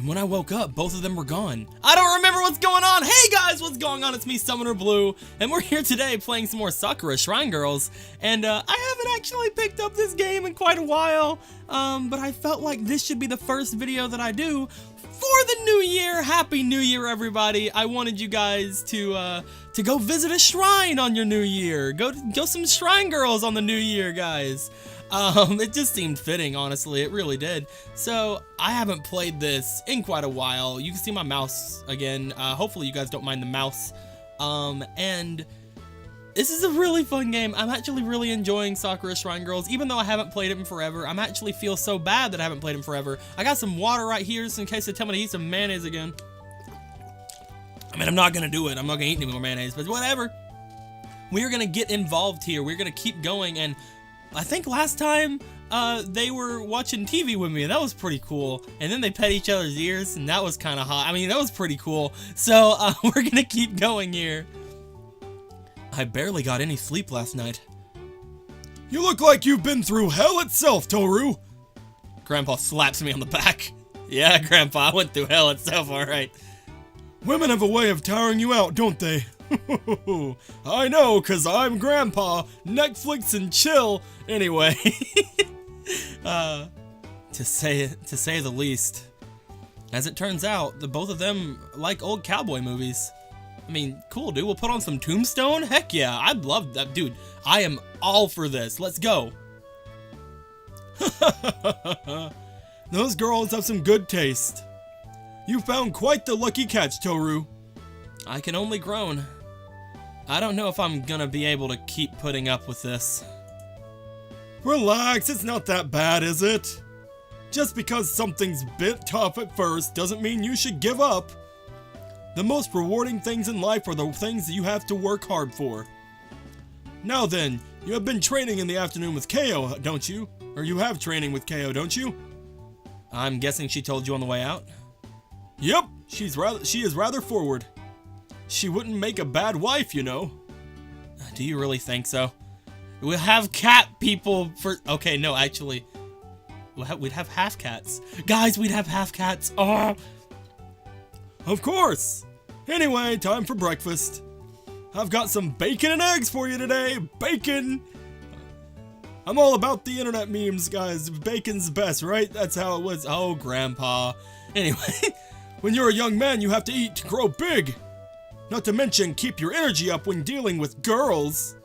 And when I woke up, both of them were gone. I don't remember what's going on. Hey guys, what's going on? It's me, Summoner Blue, and we're here today playing some more Sakura Shrine Girls. And I haven't actually picked up this game in quite a while, but I felt like this should be the first video that I do for the new year. Happy New Year, everybody. I wanted you guys to go visit a shrine on your new year. Go some Shrine Girls on the new year, guys. It just seemed fitting, honestly, it really did. So, I haven't played this in quite a while. You can see my mouse again. Hopefully you guys don't mind the mouse. And this is a really fun game. I'm actually really enjoying Sakura Shrine Girls, even though I haven't played it in forever. I'm actually feel so bad that I haven't played it in forever. I got some water right here, just in case they tell me to eat some mayonnaise again. I mean, I'm not gonna do it. I'm not gonna eat any more mayonnaise, but whatever. We're gonna get involved here. We're gonna keep going, and I think last time, they were watching TV with me, and that was pretty cool. And then they pet each other's ears, and that was kind of hot. I mean, that was pretty cool. So, we're gonna keep going here. I barely got any sleep last night. You look like you've been through hell itself, Toru. Grandpa slaps me on the back. Yeah, Grandpa, I went through hell itself, alright. Women have a way of tiring you out, don't they? I know, 'cause I'm Grandpa. Netflix and chill. Anyway, to say the least. As it turns out, the both of them like old cowboy movies. I mean, cool, dude. We'll put on some Tombstone. Heck yeah, I'd love that, dude. I am all for this. Let's go. Those girls have some good taste. You found quite the lucky catch, Toru. I can only groan. I don't know if I'm gonna be able to keep putting up with this. Relax, it's not that bad, is it? Just because something's a bit tough at first doesn't mean you should give up. The most rewarding things in life are the things that you have to work hard for. Now then, you have been training in the afternoon with KO, don't you? Or you have training with KO, don't you? I'm guessing she told you on the way out? Yep, she is rather forward. She wouldn't make a bad wife, you know. Do you really think so? We'll have cat people for... Okay, no, actually. We'd have half cats. Guys, we'd have half cats. Oh! Of course! Anyway, time for breakfast. I've got some bacon and eggs for you today. Bacon! I'm all about the internet memes, guys. Bacon's the best, right? That's how it was. Oh, Grandpa. Anyway. When you're a young man, you have to eat to grow big. Not to mention, keep your energy up when dealing with girls.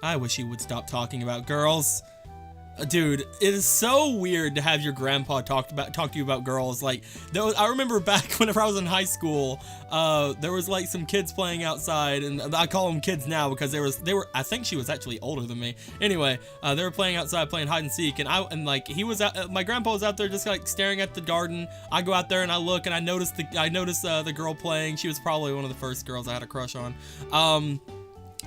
I wish he would stop talking about girls. Dude, it is so weird to have your grandpa talk to you about girls. Like, I remember back whenever I was in high school, there was like some kids playing outside, and I call them kids now because they were. I think she was actually older than me. Anyway, they were playing outside, playing hide and seek, and like he was out. My grandpa was out there just like staring at the garden. I go out there and I look, and I noticed the girl playing. She was probably one of the first girls I had a crush on.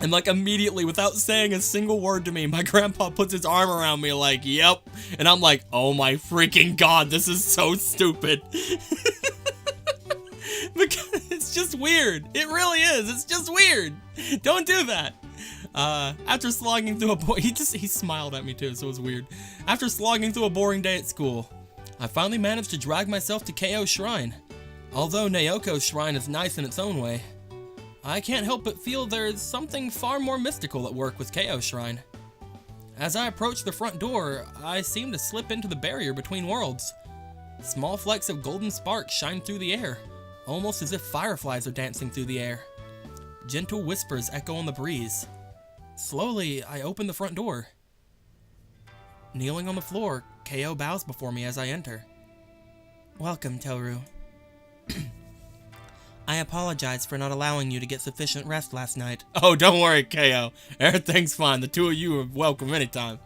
And like immediately, without saying a single word to me, my grandpa puts his arm around me like, yep. And I'm like, oh my freaking god, this is so stupid. Because it's just weird. It really is. It's just weird. Don't do that. After slogging through he smiled at me too, so it was weird. After slogging through a boring day at school, I finally managed to drag myself to KO's shrine. Although Naoko's shrine is nice in its own way, I can't help but feel there's something far more mystical at work with KO's shrine. As I approach the front door, I seem to slip into the barrier between worlds. Small flecks of golden sparks shine through the air, almost as if fireflies are dancing through the air. Gentle whispers echo on the breeze. Slowly, I open the front door. Kneeling on the floor, KO bows before me as I enter. Welcome, Toru. I apologize for not allowing you to get sufficient rest last night. Oh, don't worry, KO. Everything's fine. The two of you are welcome anytime.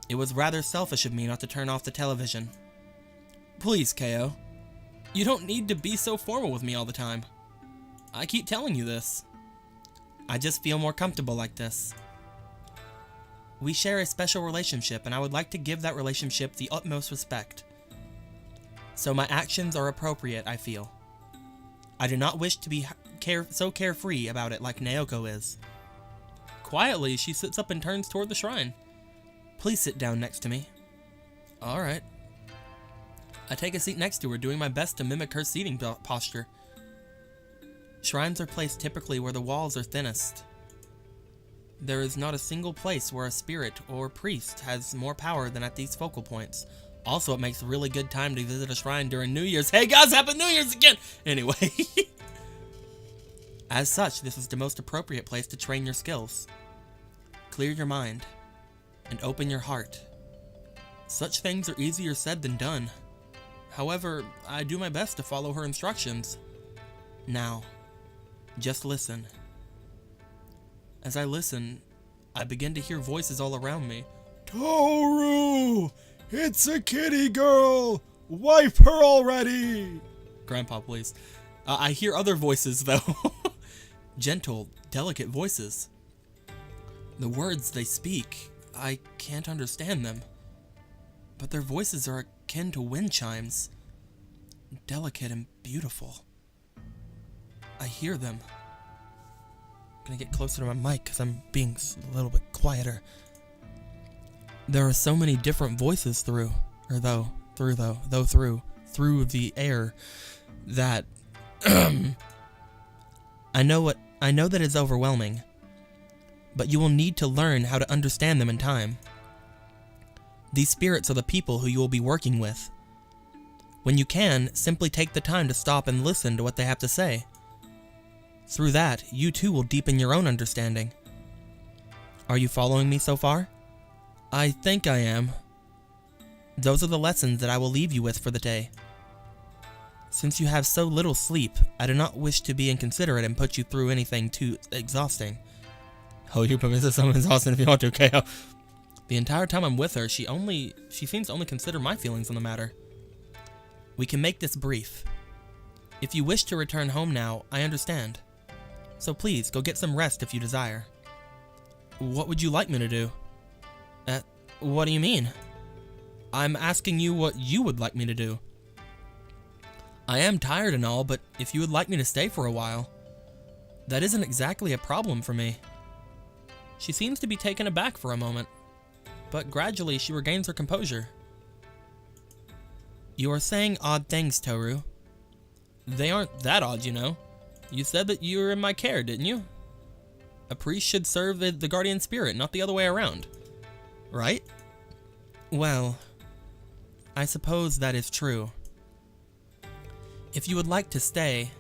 It was rather selfish of me not to turn off the television. Please, KO. You don't need to be so formal with me all the time. I keep telling you this. I just feel more comfortable like this. We share a special relationship, and I would like to give that relationship the utmost respect. So my actions are appropriate, I feel. I do not wish to be so carefree about it like Naoko is. Quietly, she sits up and turns toward the shrine. Please sit down next to me. Alright. I take a seat next to her, doing my best to mimic her seating posture. Shrines are placed typically where the walls are thinnest. There is not a single place where a spirit or priest has more power than at these focal points. Also, it makes a really good time to visit a shrine during New Year's. Hey guys, Happy New Year's again! Anyway. As such, this is the most appropriate place to train your skills. Clear your mind and open your heart. Such things are easier said than done. However, I do my best to follow her instructions. Now, just listen. As I listen, I begin to hear voices all around me. Toru! It's a kitty girl! Wipe her already! Grandpa, please. I hear other voices, though. Gentle, delicate voices. The words they speak, I can't understand them. But their voices are akin to wind chimes. Delicate and beautiful. I hear them. I'm gonna get closer to my mic because I'm being a little bit quieter. There are so many different voices through the air that I know that it's overwhelming, but you will need to learn how to understand them in time. These spirits are the people who you will be working with. When you can, simply take the time to stop and listen to what they have to say. Through that, you too will deepen your own understanding. Are you following me so far? I think I am. Those are the lessons that I will leave you with for the day. Since you have so little sleep, I do not wish to be inconsiderate and put you through anything too exhausting. Oh, you put me through something exhausting if you want to, okay? The entire time I'm with her, she seems to only consider my feelings on the matter. We can make this brief. If you wish to return home now, I understand. So please, go get some rest if you desire. What would you like me to do? What do you mean? I'm asking you what you would like me to do. I am tired and all, but if you would like me to stay for a while, that isn't exactly a problem for me. She seems to be taken aback for a moment, but gradually she regains her composure. You are saying odd things, Toru. They aren't that odd, you know. You said that you were in my care, didn't you? A priest should serve the guardian spirit, not the other way around. Right? Well, I suppose that is true. If you would like to stay,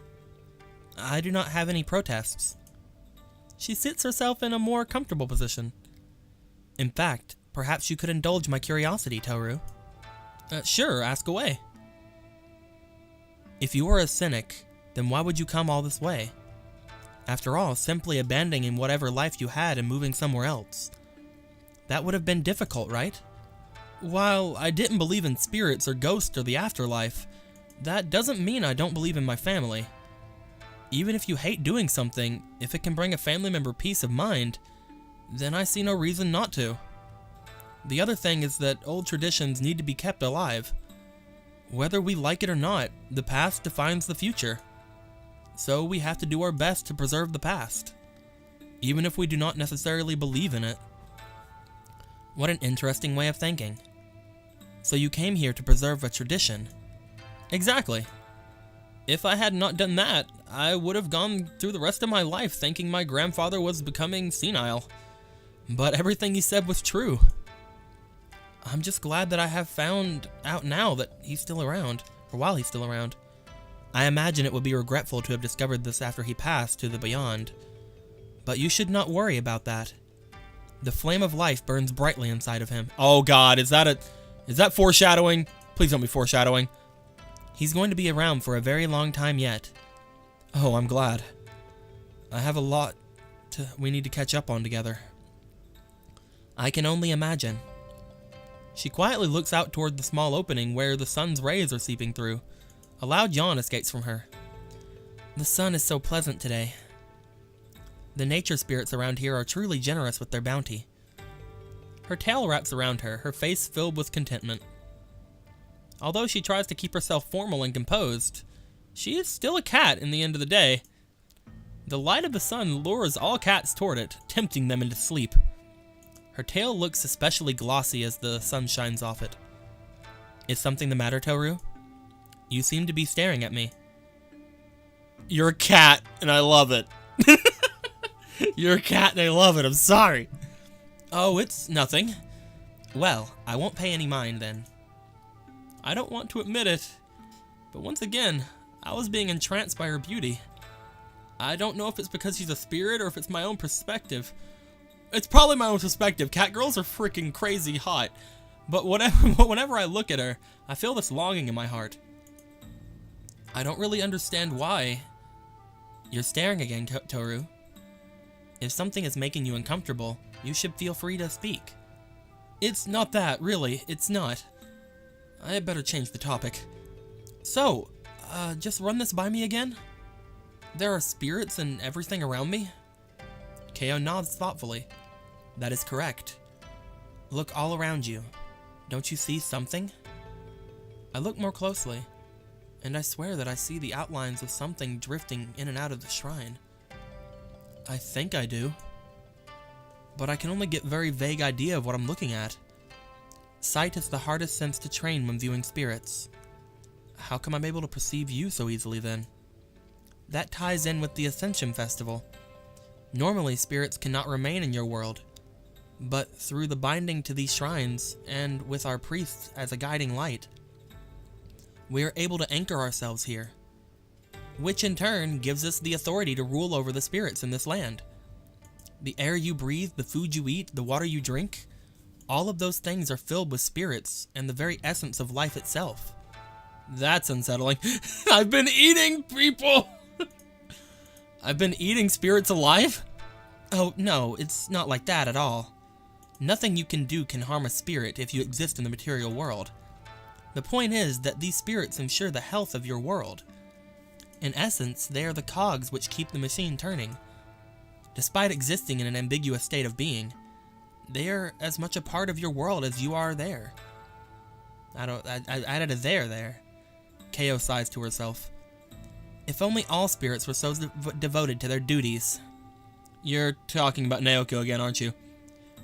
I do not have any protests. She sits herself in a more comfortable position. In fact, perhaps you could indulge my curiosity, Toru. Sure, ask away. If you were a cynic, then why would you come all this way? After all, simply abandoning whatever life you had and moving somewhere else. That would have been difficult, right? While I didn't believe in spirits or ghosts or the afterlife, that doesn't mean I don't believe in my family. Even if you hate doing something, if it can bring a family member peace of mind, then I see no reason not to. The other thing is that old traditions need to be kept alive. Whether we like it or not, the past defines the future. So we have to do our best to preserve the past, even if we do not necessarily believe in it. What an interesting way of thinking. So you came here to preserve a tradition. Exactly. If I had not done that, I would have gone through the rest of my life thinking my grandfather was becoming senile. But everything he said was true. I'm just glad that I have found out now that he's still around, or while he's still around. I imagine it would be regretful to have discovered this after he passed to the beyond. But you should not worry about that. The flame of life burns brightly inside of him. Oh god, is that foreshadowing? Please don't be foreshadowing. He's going to be around for a very long time yet. Oh, I'm glad. I have a lot we need to catch up on together. I can only imagine. She quietly looks out toward the small opening where the sun's rays are seeping through. A loud yawn escapes from her. The sun is so pleasant today. The nature spirits around here are truly generous with their bounty. Her tail wraps around her, her face filled with contentment. Although she tries to keep herself formal and composed, she is still a cat in the end of the day. The light of the sun lures all cats toward it, tempting them into sleep. Her tail looks especially glossy as the sun shines off it. Is something the matter, Toru? You seem to be staring at me. You're a cat, and I love it. You're a cat, and I love it. I'm sorry. Oh, it's nothing. Well, I won't pay any mind then. I don't want to admit it, but once again, I was being entranced by her beauty. I don't know if it's because she's a spirit or if it's my own perspective. It's probably my own perspective. Cat girls are freaking crazy hot. But whenever I look at her, I feel this longing in my heart. I don't really understand why. You're staring again, Toru. If something is making you uncomfortable, you should feel free to speak. It's not that, really. It's not. I had better change the topic. So, just run this by me again? There are spirits and everything around me? Keo nods thoughtfully. That is correct. Look all around you. Don't you see something? I look more closely, and I swear that I see the outlines of something drifting in and out of the shrine. I think I do, but I can only get a very vague idea of what I'm looking at. Sight is the hardest sense to train when viewing spirits. How come I'm able to perceive you so easily then? That ties in with the Ascension Festival. Normally, spirits cannot remain in your world, but through the binding to these shrines, and with our priests as a guiding light, we are able to anchor ourselves here, which in turn gives us the authority to rule over the spirits in this land. The air you breathe, the food you eat, the water you drink, all of those things are filled with spirits and the very essence of life itself. That's unsettling. I've been eating people! I've been eating spirits alive? Oh, no, it's not like that at all. Nothing you can do can harm a spirit if you exist in the material world. The point is that these spirits ensure the health of your world. In essence, they are the cogs which keep the machine turning. Despite existing in an ambiguous state of being, they are as much a part of your world as you are there. I added a there. Keo sighs to herself. If only all spirits were so devoted to their duties. You're talking about Naoko again, aren't you?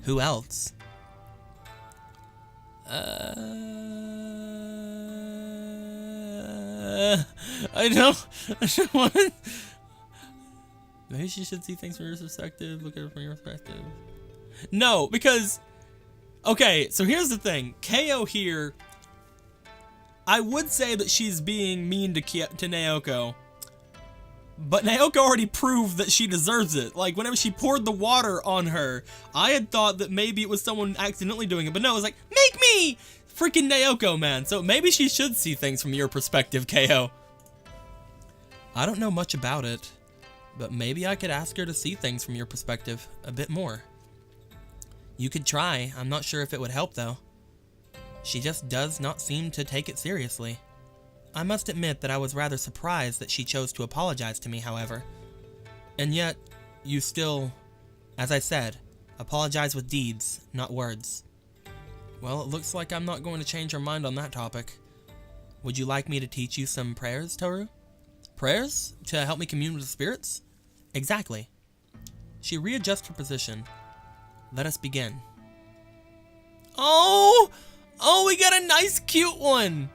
Who else? I don't want to... Maybe she should see things from your perspective, look at it from your perspective. No, because... Okay, so here's the thing. Keo here... I would say that she's being mean to Naoko. But Naoko already proved that she deserves it. Like, whenever she poured the water on her, I had thought that maybe it was someone accidentally doing it. But no, it was like, make me! Freaking Naoko, man. So maybe she should see things from your perspective, Keo. I don't know much about it, but maybe I could ask her to see things from your perspective a bit more. You could try. I'm not sure if it would help, though. She just does not seem to take it seriously. I must admit that I was rather surprised that she chose to apologize to me, however. And yet, you still, as I said, apologize with deeds, not words. Well, it looks like I'm not going to change her mind on that topic. Would you like me to teach you some prayers, Toru? Prayers? To help me commune with the spirits? Exactly. She readjusts her position. Let us begin. Oh, we got a nice, cute one.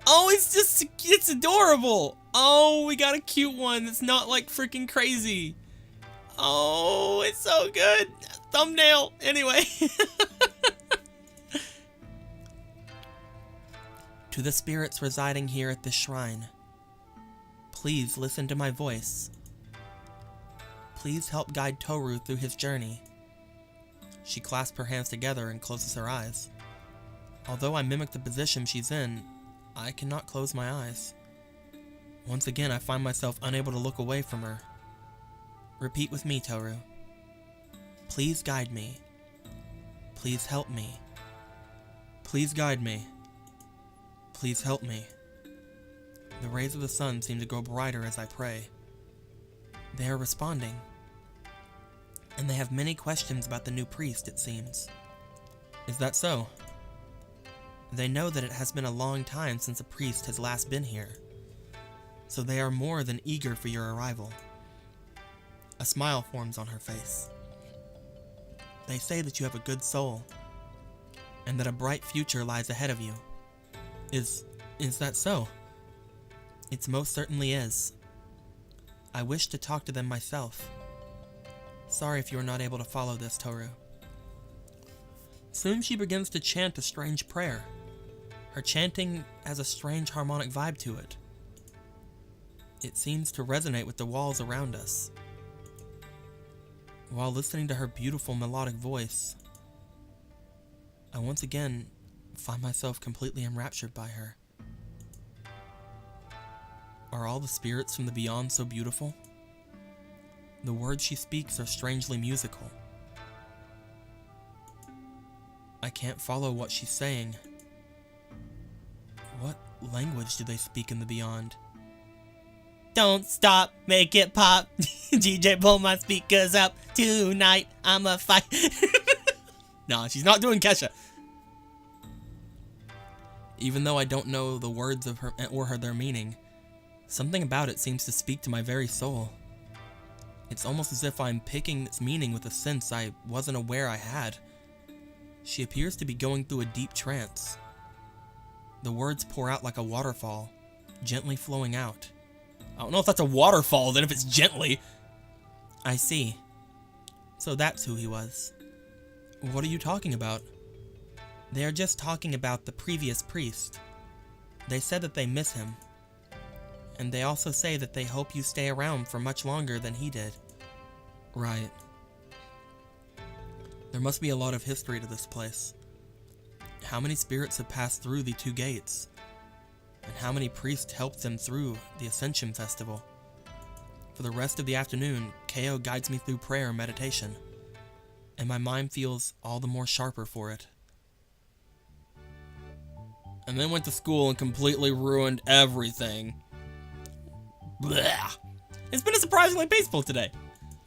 Oh, it's adorable. Oh, we got a cute one that's not like freaking crazy. Oh, it's so good. Thumbnail. Anyway. To the spirits residing here at this shrine, please listen to my voice. Please help guide Toru through his journey. She clasps her hands together and closes her eyes. Although I mimic the position she's in, I cannot close my eyes. Once again, I find myself unable to look away from her. Repeat with me, Toru. Please guide me. Please help me. Please guide me. Please help me. The rays of the sun seem to grow brighter as I pray. They are responding. And they have many questions about the new priest, it seems. Is that so? They know that it has been a long time since a priest has last been here, so they are more than eager for your arrival. A smile forms on her face. They say that you have a good soul, and that a bright future lies ahead of you. Is that so? It most certainly is. I wish to talk to them myself. Sorry if you are not able to follow this, Toru. Soon she begins to chant a strange prayer. Her chanting has a strange harmonic vibe to it. It seems to resonate with the walls around us. While listening to her beautiful melodic voice, I once again find myself completely enraptured by her. Are all the spirits from the beyond so beautiful? The words she speaks are strangely musical. I can't follow what she's saying. What language do they speak in the beyond? Don't stop, make it pop. DJ, pull my speakers up. Tonight, I'ma fight. Nah, she's not doing Kesha. Even though I don't know the words of her or their meaning, something about it seems to speak to my very soul. It's almost as if I'm picking its meaning with a sense I wasn't aware I had. She appears to be going through a deep trance. The words pour out like a waterfall, gently flowing out. I don't know if that's a waterfall, then if it's gently. I see. So that's who he was. What are you talking about? They are just talking about the previous priest. They said that they miss him. And they also say that they hope you stay around for much longer than he did. Right. There must be a lot of history to this place. How many spirits have passed through the 2 gates? And how many priests helped them through the Ascension Festival? For the rest of the afternoon, Ko guides me through prayer and meditation, and my mind feels all the more sharper for it. And then went to school and completely ruined everything. Blah. It's been a surprisingly peaceful today.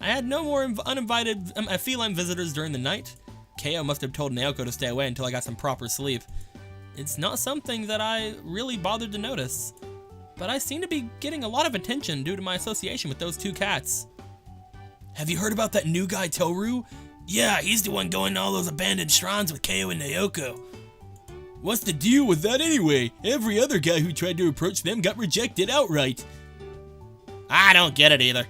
I had no more uninvited feline visitors during the night. Ko must have told Naoko to stay away until I got some proper sleep. It's not something that I really bothered to notice, but I seem to be getting a lot of attention due to my association with those 2 cats. Have you heard about that new guy, Toru? Yeah, he's the one going to all those abandoned shrines with Ko and Naoko. What's the deal with that anyway? Every other guy who tried to approach them got rejected outright. I don't get it either.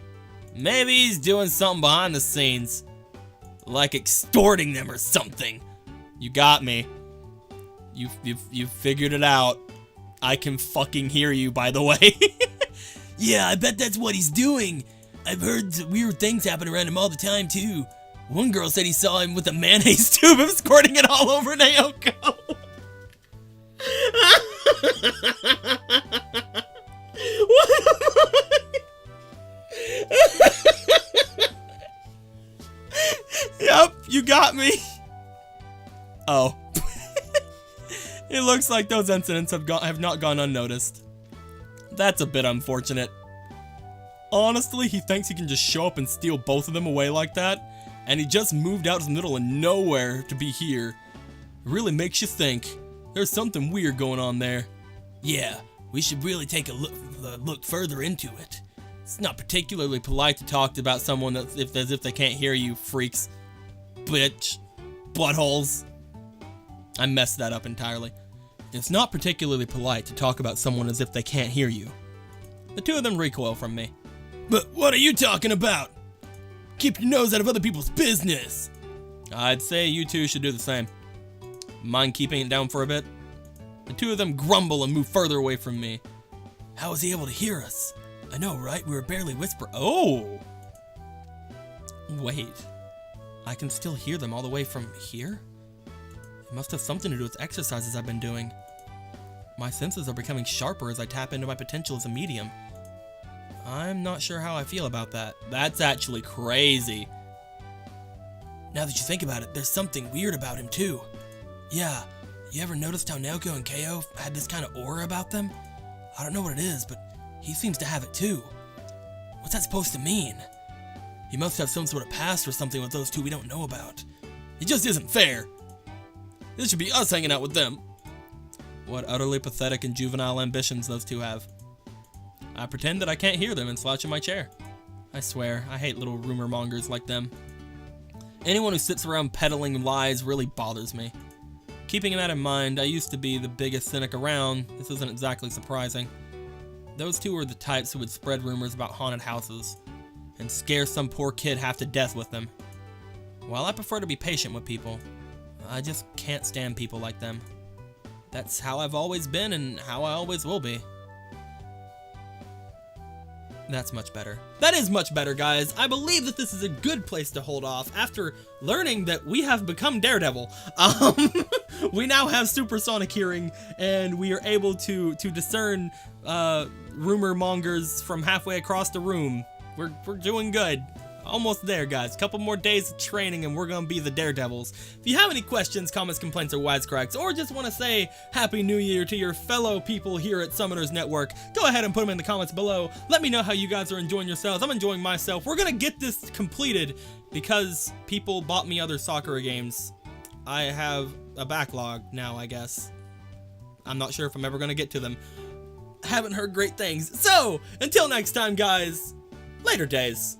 Maybe he's doing something behind the scenes, like extorting them or something. You got me. You figured it out. I can fucking hear you, by the way. Yeah, I bet that's what he's doing. I've heard weird things happen around him all the time, too. One girl said he saw him with a mayonnaise tube and squirting it all over Naoko. Yep, you got me. Oh. It looks like those incidents have not gone unnoticed. That's a bit unfortunate. Honestly, he thinks he can just show up and steal both of them away like that, and he just moved out to the middle of nowhere to be here. It really makes you think. There's something weird going on there. Yeah, we should really take a look further into it. It's not particularly polite to talk about someone as if they can't hear you, freaks. Bitch. Buttholes. I messed that up entirely. It's not particularly polite to talk about someone as if they can't hear you. The 2 of them recoil from me. But what are you talking about? Keep your nose out of other people's business. I'd say you 2 should do the same. Mind keeping it down for a bit? The 2 of them grumble and move further away from me. How was he able to hear us? I know, right? We were barely whispering. Oh! Wait. I can still hear them all the way from here? It must have something to do with exercises I've been doing. My senses are becoming sharper as I tap into my potential as a medium. I'm not sure how I feel about that. That's actually crazy. Now that you think about it, there's something weird about him too. Yeah, you ever noticed how Naoko and Ko had this kind of aura about them? I don't know what it is, but he seems to have it too. What's that supposed to mean? He must have some sort of past or something with those 2 we don't know about. It just isn't fair. This should be us hanging out with them. What utterly pathetic and juvenile ambitions those 2 have. I pretend that I can't hear them and slouch in my chair. I swear, I hate little rumor mongers like them. Anyone who sits around peddling lies really bothers me. Keeping that in mind, I used to be the biggest cynic around. This isn't exactly surprising. Those two are the types who would spread rumors about haunted houses and scare some poor kid half to death with them. While I prefer to be patient with people, I just can't stand people like them. That's how I've always been and how I always will be. That's much better. That is much better, guys. I believe that this is a good place to hold off after learning that we have become Daredevil. We now have supersonic hearing, and we are able to discern rumor mongers from halfway across the room. We're doing good. Almost there, guys. Couple more days of training and we're gonna be the Daredevils. If you have any questions, comments, complaints, or wisecracks, or just want to say Happy New Year to your fellow people here at Summoners Network, go ahead and put them in the comments below. Let me know how you guys are enjoying yourselves. I'm enjoying myself. We're gonna get this completed because people bought me other Sakura games. I have a backlog now, I guess. I'm not sure if I'm ever gonna get to them. Haven't heard great things. So, until next time, guys, later days.